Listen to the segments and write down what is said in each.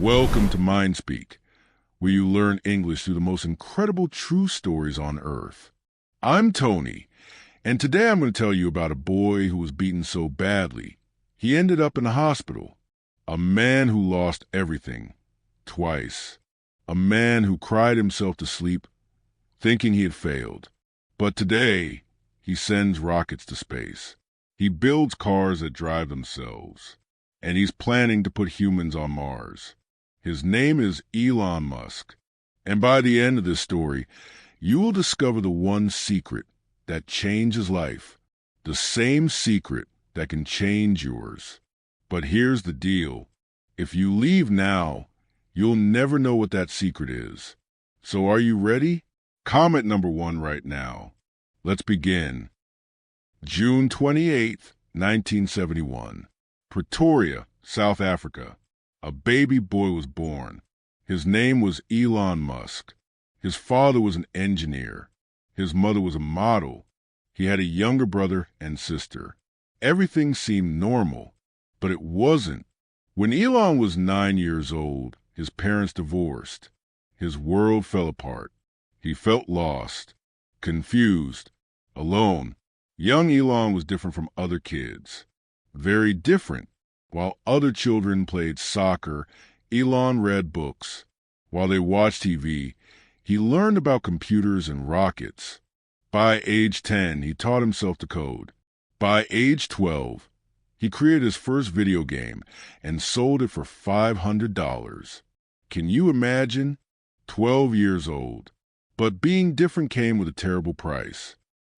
Welcome to MindSpeak, where you learn English through the most incredible true stories on Earth. I'm Tony, and today I'm going to tell you about a boy who was beaten so badly, he ended up in the hospital. A man who lost everything, twice. A man who cried himself to sleep, thinking he had failed. But today, he sends rockets to space. He builds cars that drive themselves. And he's planning to put humans on Mars. His name is Elon Musk. And by the end of this story, you will discover the one secret that changes life, the same secret that can change yours. But here's the deal. If you leave now, you'll never know what that secret is. So are you ready? Comment number 1 right now. Let's begin. June 28th, 1971. Pretoria, South Africa. A baby boy was born. His name was Elon Musk. His father was an engineer. His mother was a model. He had a younger brother and sister. Everything seemed normal, but it wasn't. When Elon was 9 years old, his parents divorced. His world fell apart. He felt lost, confused, alone. Young Elon was different from other kids. Very different. While other children played soccer, Elon read books. While they watched TV, he learned about computers and rockets. By age 10, he taught himself to code. By age 12, he created his first video game and sold it for $500. Can you imagine? 12 years old. But being different came with a terrible price.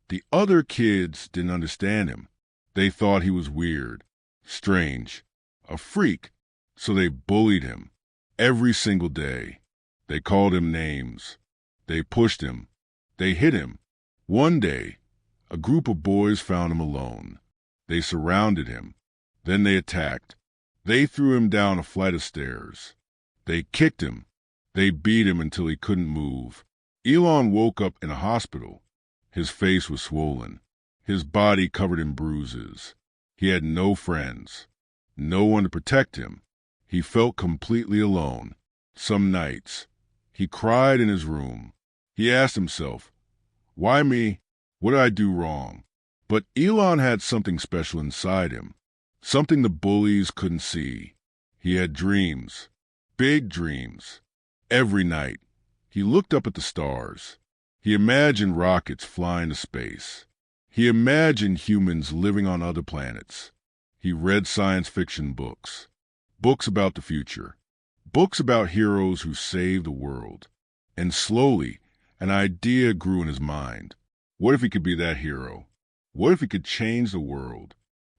The other kids didn't understand him. They thought he was weird, strange, a freak, so they bullied him every single day. They called him names. They pushed him. They hit him. One day, a group of boys found him alone. They surrounded him. Then they attacked. They threw him down a flight of stairs. They kicked him. They beat him until he couldn't move. Elon woke up in a hospital. His face was swollen. His body covered in bruises. He had no friends, no one to protect him. He felt completely alone. Some nights, he cried in his room. He asked himself, why me? What did I do wrong? But Elon had something special inside him, something the bullies couldn't see. He had dreams, big dreams. Every night, he looked up at the stars. He imagined rockets flying to space. He imagined humans living on other planets. He read science fiction books, books about the future, books about heroes who saved the world. And slowly, an idea grew in his mind. What if he could be that hero? What if he could change the world?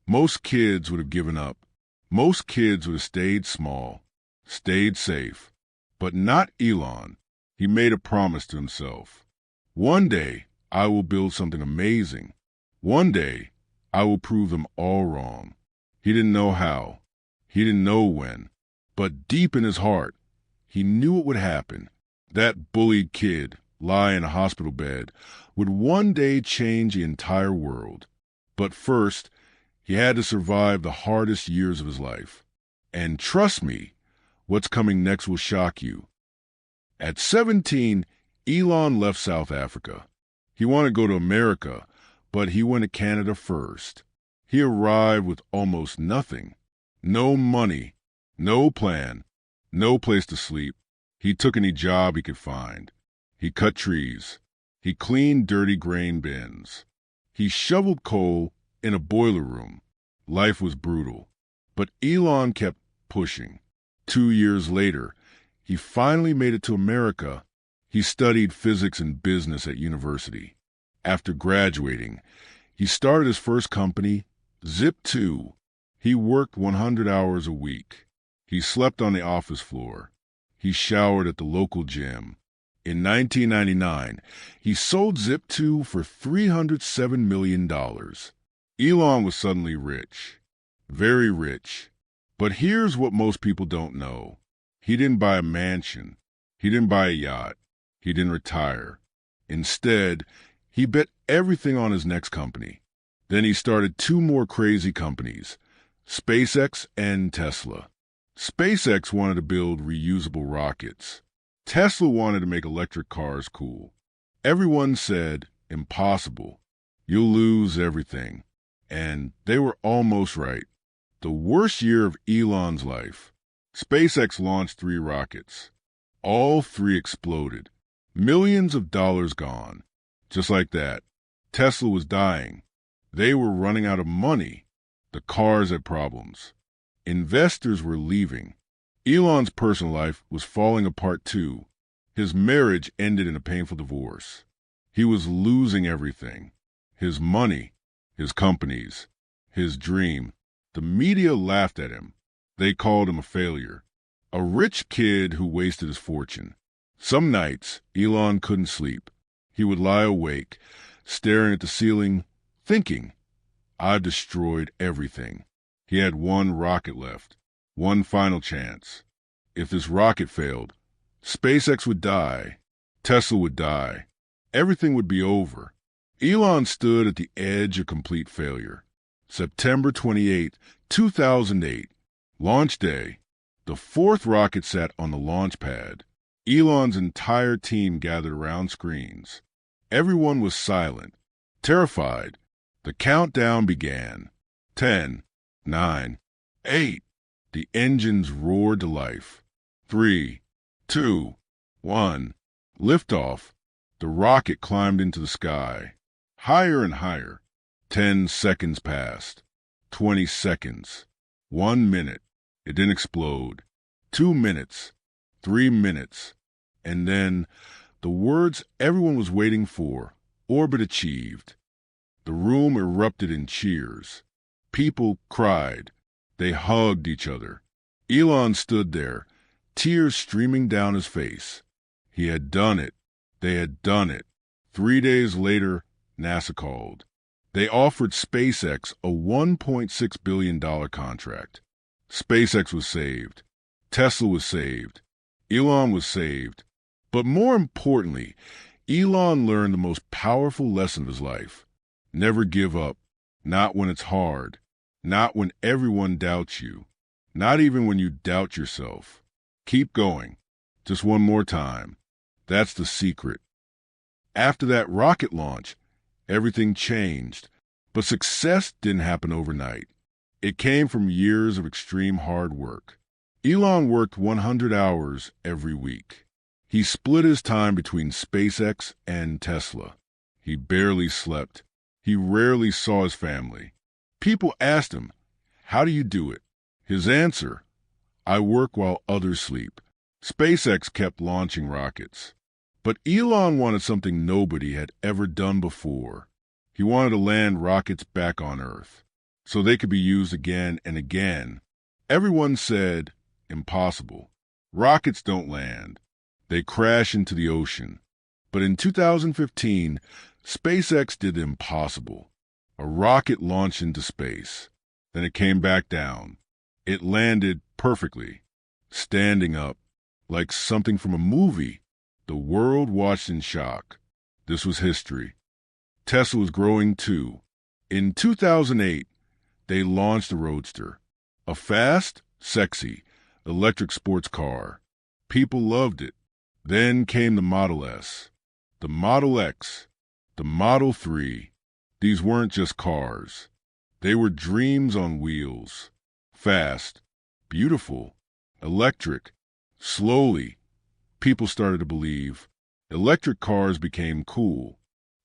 Most kids would have given up. Most kids would have stayed small, stayed safe. But not Elon. He made a promise to himself. One day, I will build something amazing. One day, I will prove them all wrong. He didn't know how. He didn't know when. But deep in his heart, he knew it would happen. That bullied kid, lying in a hospital bed, would one day change the entire world. But first, he had to survive the hardest years of his life. And trust me, what's coming next will shock you. At 17, Elon left South Africa. He wanted to go to America, but he went to Canada first. He arrived with almost nothing. No money, no plan, no place to sleep. He took any job he could find. He cut trees. He cleaned dirty grain bins. He shoveled coal in a boiler room. Life was brutal. But Elon kept pushing. 2 years later, he finally made it to America. He studied physics and business at university. After graduating, he started his first company, Zip2. He worked 100 hours a week. He slept on the office floor. He showered at the local gym. In 1999, he sold Zip2 for $307 million. Elon was suddenly rich, very rich. But here's what most people don't know. He didn't buy a mansion. He didn't buy a yacht. He didn't retire. Instead, he bet everything on his next company. Then he started 2 more crazy companies, SpaceX and Tesla. SpaceX wanted to build reusable rockets. Tesla wanted to make electric cars cool. Everyone said, impossible. You'll lose everything. And they were almost right. The worst year of Elon's life. SpaceX launched 3 rockets. All 3 exploded. Millions of dollars gone. Just like that. Tesla was dying. They were running out of money. The cars had problems. Investors were leaving. Elon's personal life was falling apart too. His marriage ended in a painful divorce. He was losing everything. His money, his companies, his dream. The media laughed at him. They called him a failure. A rich kid who wasted his fortune. Some nights, Elon couldn't sleep. He would lie awake, staring at the ceiling, thinking, I've destroyed everything. He had 1 rocket left, 1 final chance. If this rocket failed, SpaceX would die, Tesla would die, everything would be over. Elon stood at the edge of complete failure. September 28, 2008, launch day. The 4th rocket sat on the launch pad. Elon's entire team gathered around screens. Everyone was silent, terrified. The countdown began. 10, 9, 8. The engines roared to life. 3, 2, 1. Liftoff. The rocket climbed into the sky. Higher and higher. 10 seconds passed. 20 seconds. 1 minute. It didn't explode. 2 minutes. 3 minutes. And then the words everyone was waiting for. Orbit achieved. The room erupted in cheers. People cried. They hugged each other. Elon stood there, tears streaming down his face. He had done it. They had done it. 3 days later, NASA called. They offered SpaceX a $1.6 billion contract. SpaceX was saved. Tesla was saved. Elon was saved. But more importantly, Elon learned the most powerful lesson of his life. Never give up. Not when it's hard. Not when everyone doubts you. Not even when you doubt yourself. Keep going. Just one more time. That's the secret. After that rocket launch, everything changed. But success didn't happen overnight. It came from years of extreme hard work. Elon worked 100 hours every week. He split his time between SpaceX and Tesla. He barely slept. He rarely saw his family. People asked him, "How do you do it?" His answer, "I work while others sleep." SpaceX kept launching rockets. But Elon wanted something nobody had ever done before. He wanted to land rockets back on Earth, so they could be used again and again. Everyone said, impossible. Rockets don't land. They crash into the ocean. But in 2015, SpaceX did the impossible. A rocket launched into space. Then it came back down. It landed perfectly, standing up, like something from a movie. The world watched in shock. This was history. Tesla was growing too. In 2008, they launched the Roadster, a fast, sexy, electric sports car. People loved it. Then came the Model S, the Model X, the Model 3. These weren't just cars. They were dreams on wheels. Fast, beautiful, electric. Slowly, people started to believe. Electric cars became cool.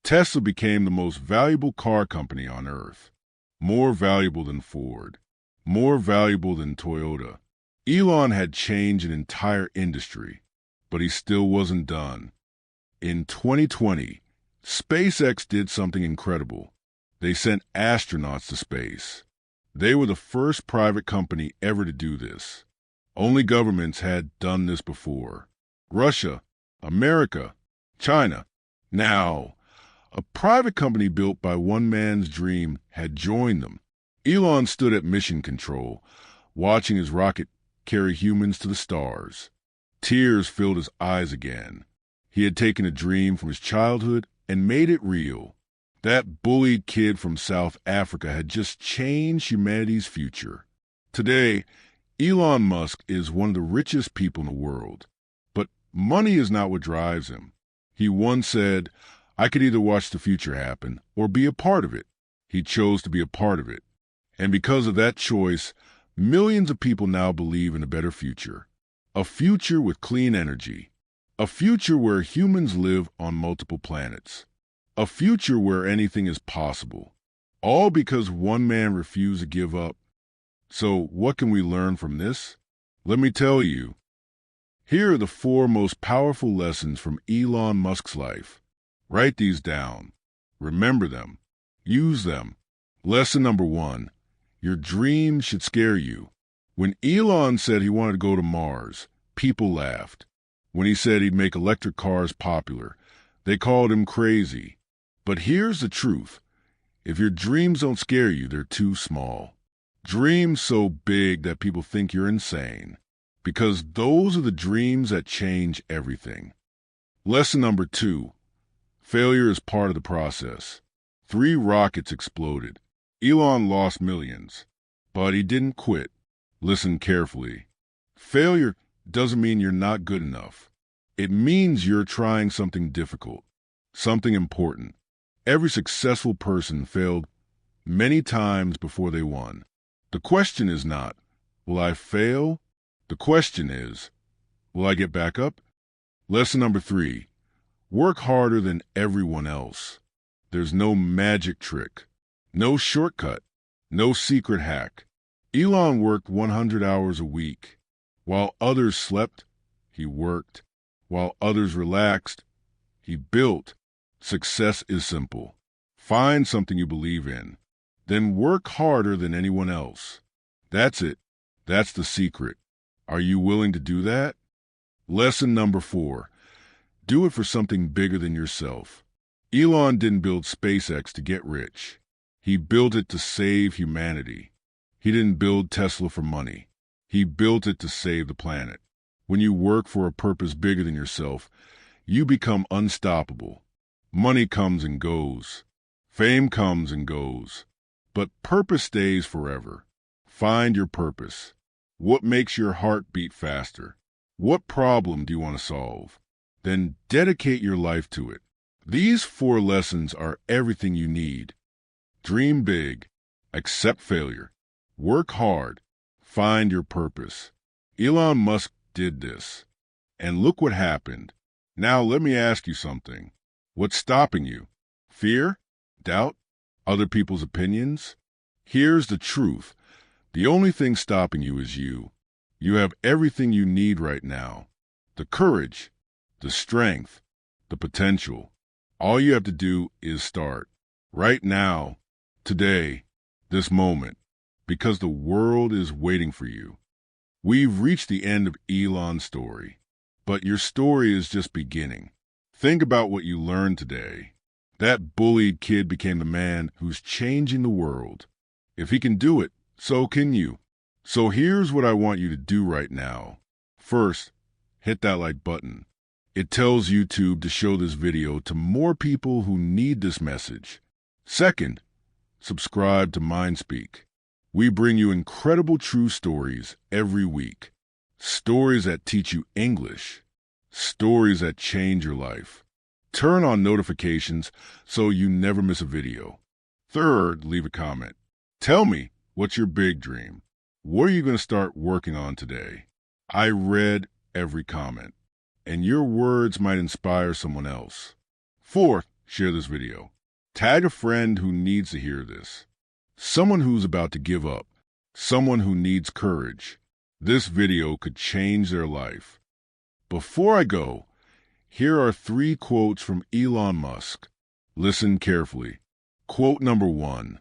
Tesla became the most valuable car company on Earth. More valuable than Ford. More valuable than Toyota. Elon had changed an entire industry, but he still wasn't done. In 2020, SpaceX did something incredible. They sent astronauts to space. They were the first private company ever to do this. Only governments had done this before. Russia, America, China. Now, a private company built by one man's dream had joined them. Elon stood at mission control, watching his rocket carry humans to the stars. Tears filled his eyes again. He had taken a dream from his childhood and made it real. That bullied kid from South Africa had just changed humanity's future. Today, Elon Musk is one of the richest people in the world, but money is not what drives him. He once said, I could either watch the future happen or be a part of it. He chose to be a part of it. And because of that choice, millions of people now believe in a better future. A future with clean energy. A future where humans live on multiple planets. A future where anything is possible. All because one man refused to give up. So what can we learn from this? Let me tell you. Here are the 4 most powerful lessons from Elon Musk's life. Write these down. Remember them. Use them. Lesson number 1. Your dreams should scare you. When Elon said he wanted to go to Mars, people laughed. When he said he'd make electric cars popular, they called him crazy. But here's the truth. If your dreams don't scare you, they're too small. Dreams so big that people think you're insane. Because those are the dreams that change everything. Lesson number 2. Failure is part of the process. 3 rockets exploded. Elon lost millions. But he didn't quit. Listen carefully. Failure doesn't mean you're not good enough. It means you're trying something difficult, something important. Every successful person failed many times before they won. The question is not, will I fail? The question is, will I get back up? Lesson number 3. Work harder than everyone else. There's no magic trick, no shortcut, no secret hack. Elon worked 100 hours a week. While others slept, he worked. While others relaxed, he built. Success is simple. Find something you believe in. Then work harder than anyone else. That's it. That's the secret. Are you willing to do that? Lesson number 4. Do it for something bigger than yourself. Elon didn't build SpaceX to get rich. He built it to save humanity. He didn't build Tesla for money. He built it to save the planet. When you work for a purpose bigger than yourself, you become unstoppable. Money comes and goes. Fame comes and goes. But purpose stays forever. Find your purpose. What makes your heart beat faster? What problem do you want to solve? Then dedicate your life to it. These 4 lessons are everything you need. Dream big. Accept failure. Work hard. Find your purpose. Elon Musk did this. And look what happened. Now let me ask you something. What's stopping you? Fear? Doubt? Other people's opinions? Here's the truth. The only thing stopping you is you. You have everything you need right now. The courage, the strength, the potential. All you have to do is start. Right now, today, this moment, because the world is waiting for you. We've reached the end of Elon's story, but your story is just beginning. Think about what you learned today. That bullied kid became the man who's changing the world. If he can do it, so can you. So here's what I want you to do right now. First, hit that like button. It tells YouTube to show this video to more people who need this message. Second, subscribe to MindSpeak. We bring you incredible true stories every week. Stories that teach you English. Stories that change your life. Turn on notifications so you never miss a video. Third, leave a comment. Tell me, what's your big dream? What are you going to start working on today? I read every comment, and your words might inspire someone else. Fourth, share this video. Tag a friend who needs to hear this. Someone who's about to give up. Someone who needs courage. This video could change their life. Before I go, here are 3 quotes from Elon Musk. Listen carefully. Quote number 1.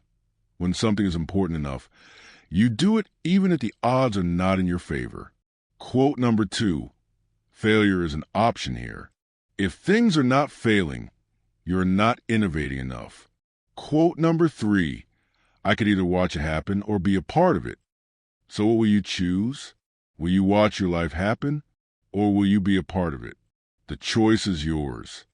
When something is important enough, you do it even if the odds are not in your favor. Quote number 2. Failure is an option here. If things are not failing, you're not innovating enough. Quote number 3. I could either watch it happen or be a part of it. So what will you choose? Will you watch your life happen, or will you be a part of it? The choice is yours.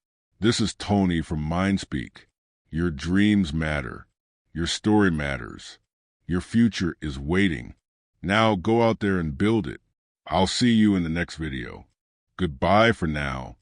This is Tony from MindSpeak. Your dreams matter. Your story matters. Your future is waiting. Now go out there and build it. I'll see you in the next video. Goodbye for now.